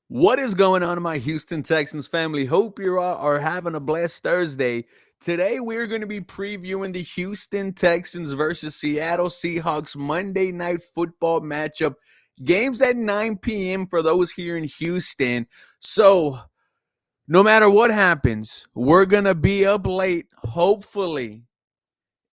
What is going on, my Houston Texans family? Hope you are having a blessed Thursday. Today, we're going to be previewing the Houston Texans versus Seattle Seahawks Monday Night Football matchup. Games at 9 p.m. for those here in Houston. So, no matter what happens, we're going to be up late, hopefully.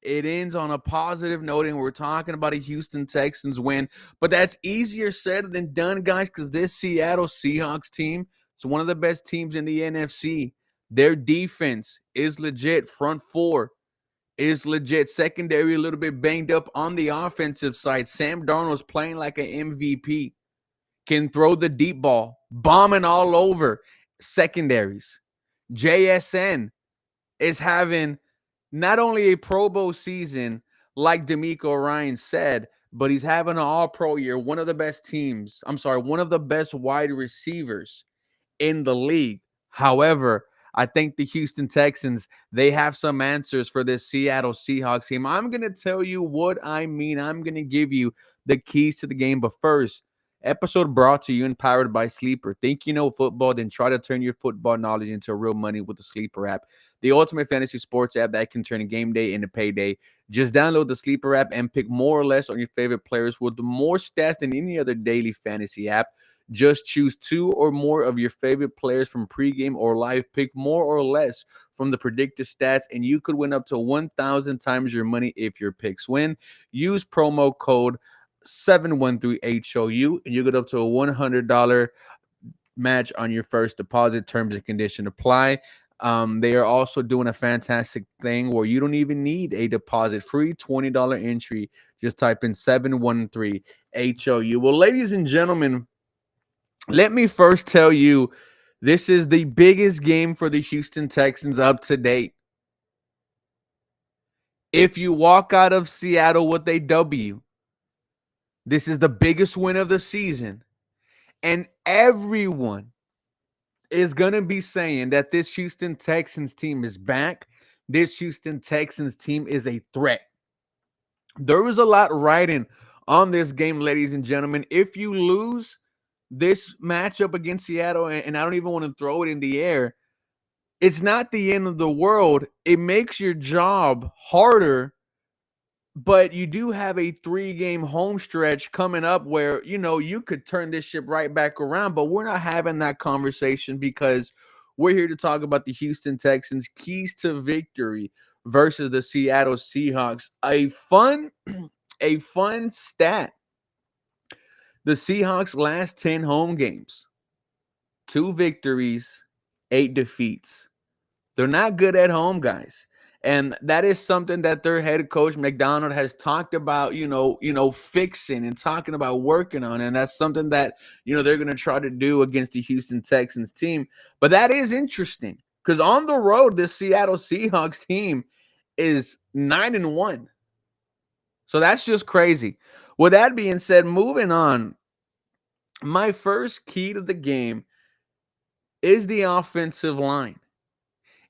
It ends on a positive note, and we're talking about a Houston Texans win. But that's easier said than done, guys, because this Seattle Seahawks team is one of the best teams in the NFC. Their defense is legit. Front four is legit. Secondary a little bit banged up on the offensive side. Sam Darnold's playing like an MVP. Can throw the deep ball, bombing all over secondaries. JSN is having not only a Pro Bowl season, like D'Amico Ryan said, but he's having an all-pro year. One of the best teams. One of the best wide receivers in the league. However, I think the Houston Texans, they have some answers for this Seattle Seahawks team. I'm going to tell you what I mean. I'm going to give you the keys to the game. But first, episode brought to you and powered by Sleeper. Think you know football, then try to turn your football knowledge into real money with the Sleeper app, the ultimate fantasy sports app that can turn a game day into payday. Just download the Sleeper app and pick more or less on your favorite players with more stats than any other daily fantasy app. Just choose two or more of your favorite players from pregame or live. Pick more or less from the predicted stats, and you could win up to 1,000 times your money if your picks win. Use promo code 713HOU, and you get up to a $100 match on your first deposit. Terms and conditions apply. They are also doing a fantastic thing where you don't even need a deposit. Free $20 entry. Just type in 713HOU. Well, ladies and gentlemen, let me first tell you, this is the biggest game for the Houston Texans up to date. If you walk out of Seattle with a W, this is the biggest win of the season. And everyone is going to be saying that this Houston Texans team is back. This Houston Texans team is a threat. There is a lot riding on this game, ladies and gentlemen. If you lose this matchup against Seattle, and I don't even want to throw it in the air, it's not the end of the world. It makes your job harder, but you do have a 3-game home stretch coming up where, you could turn this ship right back around, but we're not having that conversation because we're here to talk about the Houston Texans keys to victory versus the Seattle Seahawks. A fun stat. The Seahawks last 10 home games, 2 victories, 8 defeats. They're not good at home, guys. And that is something that their head coach McDonald has talked about, fixing and talking about working on. And that's something that, they're going to try to do against the Houston Texans team. But that is interesting because on the road, the Seattle Seahawks team is 9-1. So that's just crazy. With that being said, moving on, my first key to the game is the offensive line.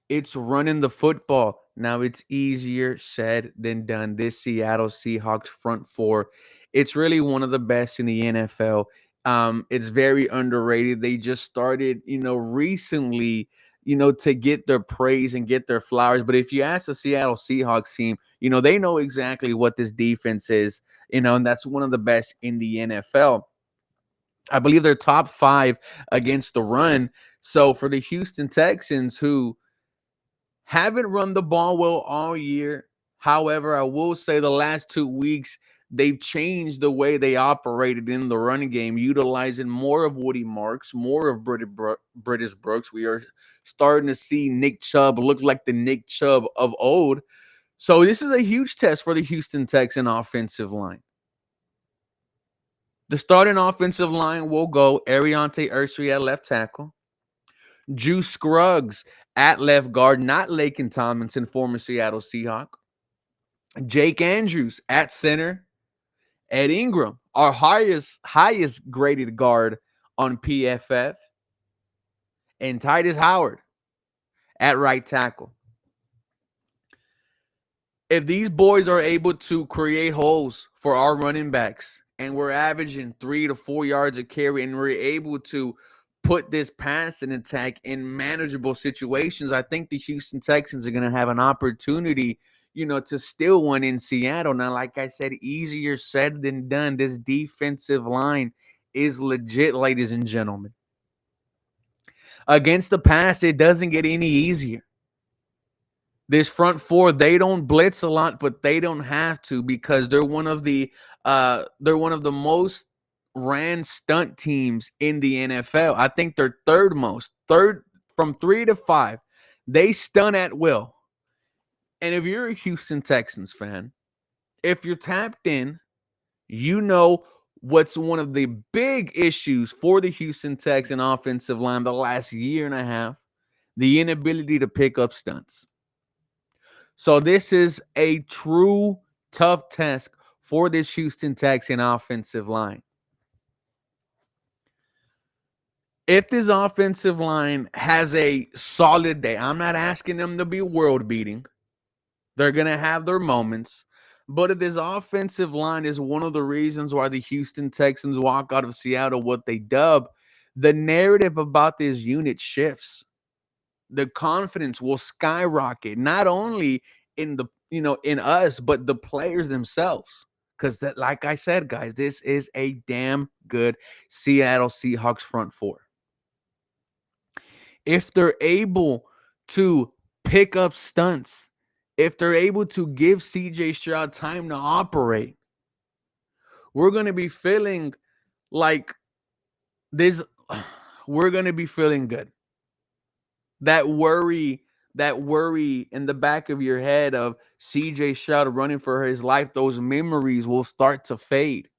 It's running the football. Now, it's easier said than done. This Seattle Seahawks front four, it's really one of the best in the NFL. It's very underrated. They just started, recently, to get their praise and get their flowers. But if you ask the Seattle Seahawks team, they know exactly what this defense is, and that's one of the best in the NFL. I believe they're top 5 against the run. So for the Houston Texans, who haven't run the ball well all year. However, I will say the last 2 weeks, they've changed the way they operated in the running game, utilizing more of Woody Marks, more of British Brooks. We are starting to see Nick Chubb look like the Nick Chubb of old. So this is a huge test for the Houston Texans offensive line. The starting offensive line will go Ariante Ursary at left tackle, Juice Scruggs at left guard, not Laken Tomlinson, former Seattle Seahawk. Jake Andrews at center. Ed Ingram, our highest graded guard on PFF. And Titus Howard at right tackle. If these boys are able to create holes for our running backs, and we're averaging 3 to 4 yards a carry, and we're able to put this passing attack in manageable situations, I think the Houston Texans are going to have an opportunity, to steal one in Seattle. Now, like I said, easier said than done. This defensive line is legit, ladies and gentlemen. Against the pass, it doesn't get any easier. This front four, they don't blitz a lot, but they don't have to because they're one of the most ran stunt teams in the NFL. I think they're third from 3 to 5. They stun at will. And if you're a Houston Texans fan, if you're tapped in, you know what's one of the big issues for the Houston Texans offensive line the last year and a half, the inability to pick up stunts. So this is a true tough test for this Houston Texans offensive line. If this offensive line has a solid day, I'm not asking them to be world beating. They're going to have their moments. But if this offensive line is one of the reasons why the Houston Texans walk out of Seattle what they dub, the narrative about this unit shifts. The confidence will skyrocket, not only in in us, but the players themselves. Because that, like I said, guys, this is a damn good Seattle Seahawks front four. If they're able to pick up stunts, if they're able to give CJ Stroud time to operate, we're going to be feeling like this. We're going to be feeling good. That worry in the back of your head of CJ Stroud running for his life, those memories will start to fade.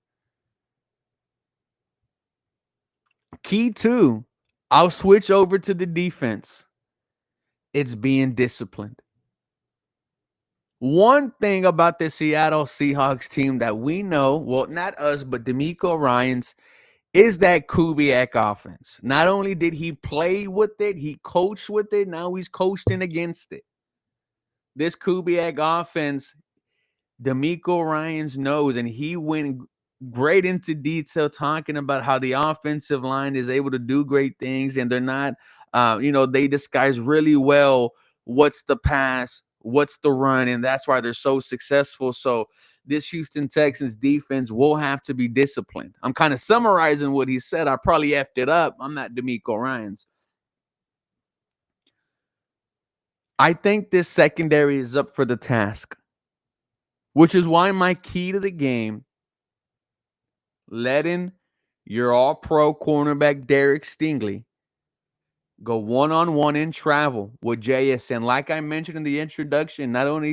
Key 2, I'll switch over to the defense. It's being disciplined. One thing about the Seattle Seahawks team that we know, well, not us, but DeMeco Ryans, is that Kubiak offense. Not only did he play with it, he coached with it, now he's coaching against it. This Kubiak offense, DeMeco Ryans knows, and he went great into detail talking about how the offensive line is able to do great things, and they're not, they disguise really well what's the pass, what's the run, and that's why they're so successful. So this Houston Texans defense will have to be disciplined. I'm kind of summarizing what he said. I probably effed it up. I'm not DeMeco Ryans. I think this secondary is up for the task, which is why my key to the game, letting your all-pro cornerback Derek Stingley go one-on-one in travel with JSN. Like I mentioned in the introduction, not only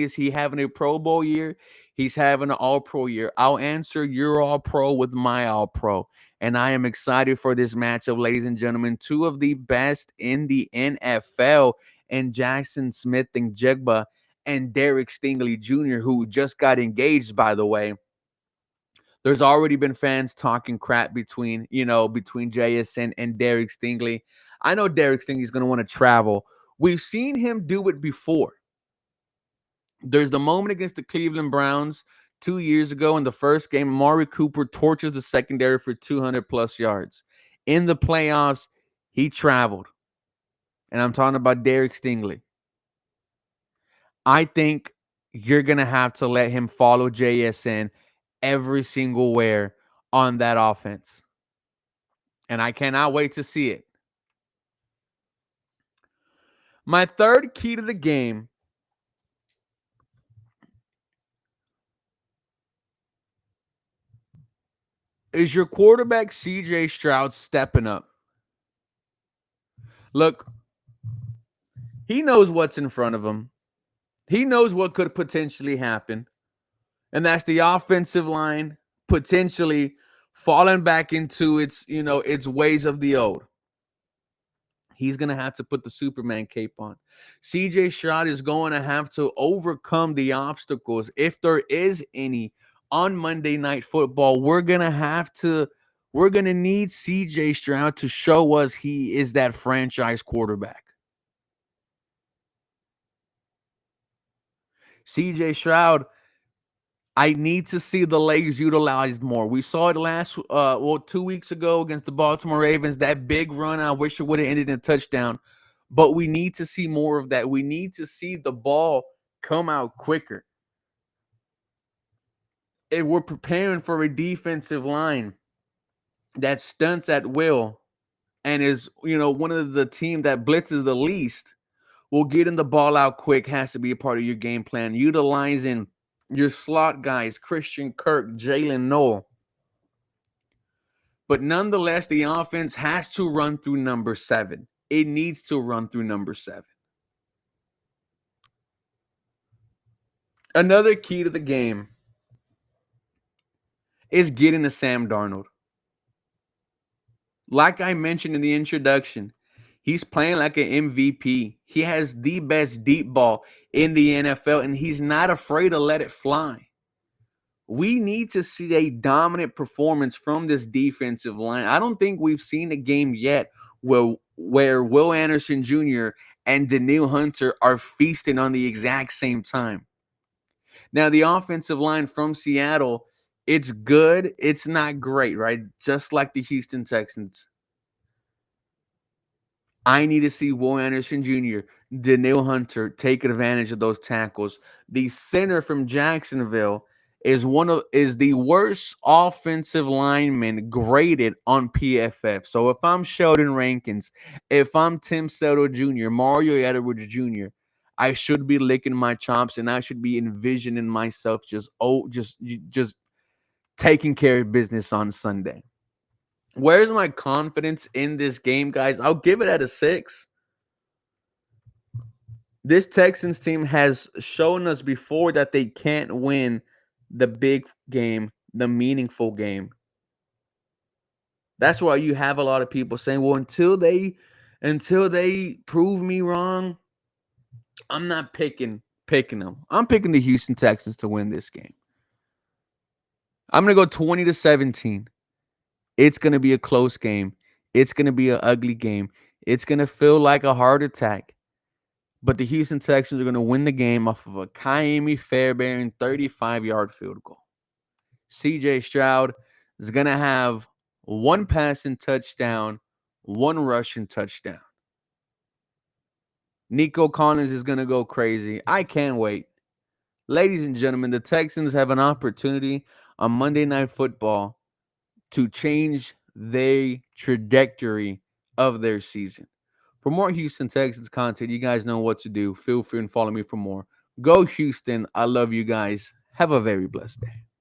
is he having a Pro Bowl year, he's having an All-Pro year. I'll answer your All-Pro with my All-Pro. And I am excited for this matchup, ladies and gentlemen. Two of the best in the NFL, and Jackson Smith and Jigba and Derek Stingley Jr., who just got engaged, by the way. There's already been fans talking crap between JSN and Derek Stingley. I know Derek Stingley's going to want to travel. We've seen him do it before. There's the moment against the Cleveland Browns 2 years ago in the first game. Amari Cooper torches the secondary for 200-plus yards. In the playoffs, he traveled. And I'm talking about Derek Stingley. I think you're going to have to let him follow JSN every single where on that offense. And I cannot wait to see it. My third key to the game is your quarterback CJ Stroud stepping up. Look, he knows what's in front of him. He knows what could potentially happen. And that's the offensive line potentially falling back into its ways of the old. He's going to have to put the Superman cape on. CJ Stroud is going to have to overcome the obstacles, if there is any, on Monday Night Football. We're going to need CJ Stroud to show us he is that franchise quarterback. CJ Stroud, I need to see the legs utilized more. We saw it 2 weeks ago against the Baltimore Ravens. That big run, I wish it would have ended in a touchdown. But we need to see more of that. We need to see the ball come out quicker. If we're preparing for a defensive line that stunts at will and is, one of the team that blitzes the least, well, getting the ball out quick has to be a part of your game plan. Utilizing your slot guys, Christian Kirk, Jalen Noel. But nonetheless, the offense has to run through number 7. It needs to run through number 7. Another key to the game is getting to Sam Darnold. Like I mentioned in the introduction, he's playing like an MVP. He has the best deep ball in the NFL, and he's not afraid to let it fly. We need to see a dominant performance from this defensive line. I don't think we've seen a game yet where Will Anderson Jr. and Danielle Hunter are feasting on the exact same time. Now, the offensive line from Seattle, it's good. It's not great, right? Just like the Houston Texans. I need to see Will Anderson Jr., Danielle Hunter take advantage of those tackles. The center from Jacksonville is the worst offensive lineman graded on PFF. So if I'm Sheldon Rankins, if I'm Tim Settle Jr., Mario Edwards Jr., I should be licking my chops and I should be envisioning myself just taking care of business on Sunday. Where's my confidence in this game, guys? I'll give it at a 6. This Texans team has shown us before that they can't win the big game, the meaningful game. That's why you have a lot of people saying, well, until they prove me wrong, I'm not picking them. I'm picking the Houston Texans to win this game. I'm going to go 20-17. It's going to be a close game. It's going to be an ugly game. It's going to feel like a heart attack. But the Houston Texans are going to win the game off of a Kaimi Fairbairn 35-yard field goal. CJ Stroud is going to have 1 passing touchdown, 1 rushing touchdown. Nico Collins is going to go crazy. I can't wait. Ladies and gentlemen, the Texans have an opportunity on Monday Night Football to change the trajectory of their season. For more Houston Texans content, you guys know what to do. Feel free and follow me for more. Go Houston. I love you guys. Have a very blessed day.